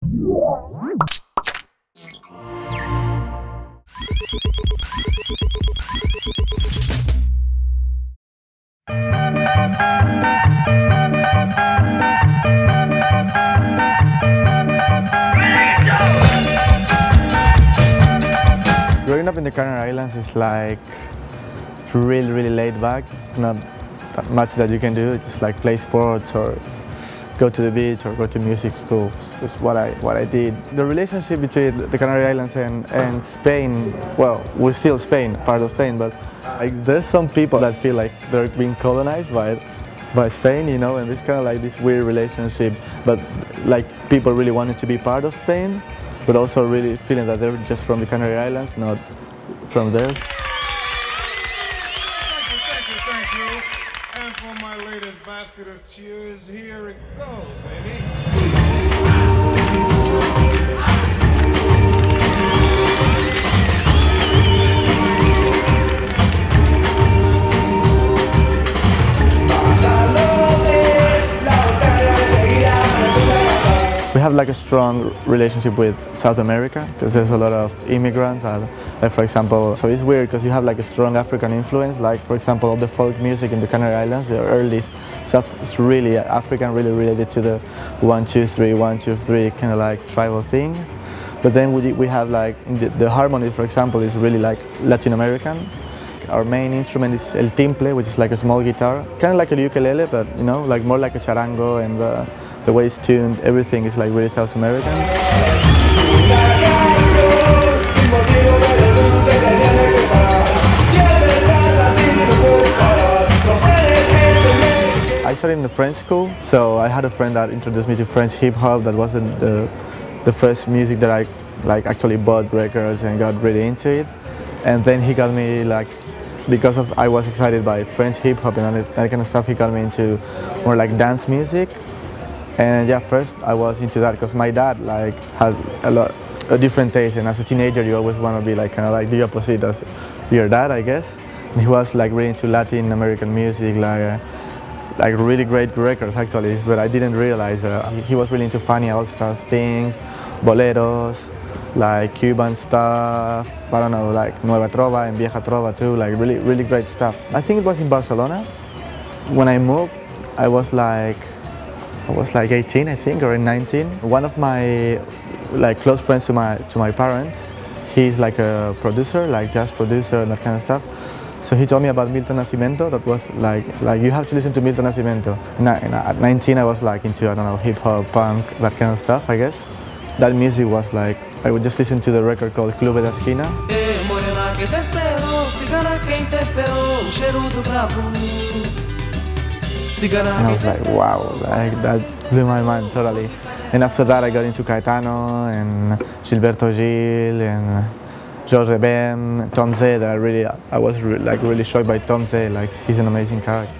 Growing up in the Canary Islands is like really laid back. It's not that much that you can do, just like play sports or go to the beach or go to music school. That's what I did. The relationship between the Canary Islands and Spain, well, we're still Spain, part of Spain, but like, there's some people that feel like they're being colonized by Spain, you know, and it's kind of like this weird relationship, but like people really wanted to be part of Spain, but also really feeling that they're just from the Canary Islands, not from there. Thank you. And for my latest basket of cheers, here it goes, baby. We have like a strong relationship with South America because there's a lot of immigrants, like for example, so it's weird because you have like a strong African influence, like for example the folk music in the Canary Islands, the early stuff is really African, really related to the 1-2-3, 1-2-3 kind of like tribal thing. But then we have like, the harmony for example is really like Latin American. Our main instrument is el timple, which is like a small guitar, kind of like a ukulele, but you know, like more like a charango, and the way it's tuned, everything is like really South American. I started in the French school, so I had a friend that introduced me to French hip hop. That wasn't the first music that I like actually bought records and got really into it. And then he got me like, because I was excited by French hip hop and that kind of stuff, he got me into more like dance music. And yeah, first I was into that because my dad like had a different taste, and as a teenager you always want to be like kind of like the opposite as your dad, I guess. And he was like really into Latin American music, like really great records actually, but I didn't realize he was really into funny all-stars things, boleros, like Cuban stuff, I don't know, like Nueva Trova and Vieja Trova too, like really great stuff. I think it was in Barcelona. When I moved, I was like 18, I think, or 19. One of my like close friends to my parents, he's like a producer, like jazz producer and that kind of stuff. So he told me about Milton Nascimento. That was like you have to listen to Milton Nascimento. And at 19 I was like into, I don't know, hip hop, punk, that kind of stuff, I guess. That music was like, I would just listen to the record called Clube da Esquina. And I was like, wow, like, that blew my mind totally. And after that I got into Caetano and Gilberto Gil and George Ben, Tom Z. That I was really shocked by Tom Z. Like, he's an amazing character.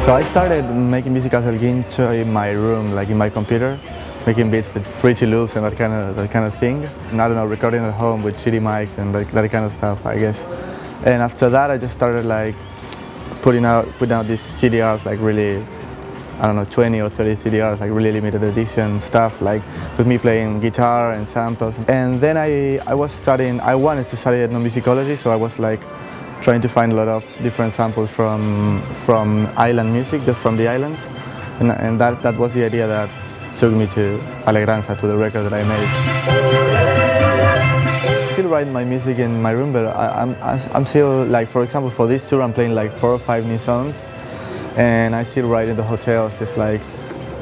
So I started making music as El Guincho in my room, like in my computer, making beats with Fruity Loops and that kind of thing. And I don't know, recording at home with shitty mics and that kind of stuff, I guess. And after that, I just started like putting out these CDRs, like really, I don't know, 20 or 30 CDRs, like really limited edition stuff, like with me playing guitar and samples. And then I wanted to study ethnomusicology, so I was like trying to find a lot of different samples from island music, just from the islands. And that was the idea that took me to Alegranza, to the record that I made. I still write my music in my room, but I'm still, like, for example, for this tour I'm playing like 4 or 5 new songs, and I still write in the hotels, just like,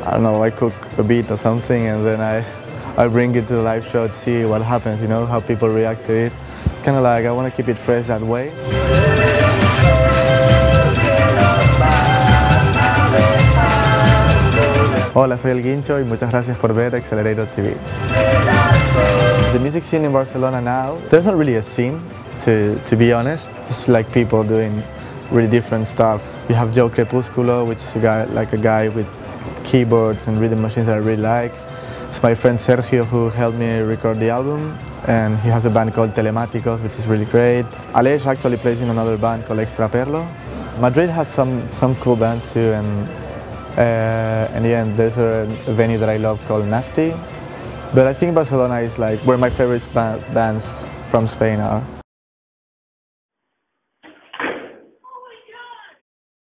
I don't know, I cook a beat or something, and then I bring it to the live show to see what happens, you know, how people react to it. It's kind of like, I want to keep it fresh that way. Hola, soy El Guincho y muchas gracias por ver XLR8R TV. The music scene in Barcelona now, there's not really a scene, to be honest. It's like people doing really different stuff. You have Joe Crepúsculo, which is a guy with keyboards and rhythm machines that I really like. It's my friend Sergio who helped me record the album, and he has a band called Telemáticos, which is really great. Aleix actually plays in another band called Extraperlo. Madrid has some cool bands too, and yeah, there's a venue that I love called Nasty. But I think Barcelona is like where my favorite bands from Spain are.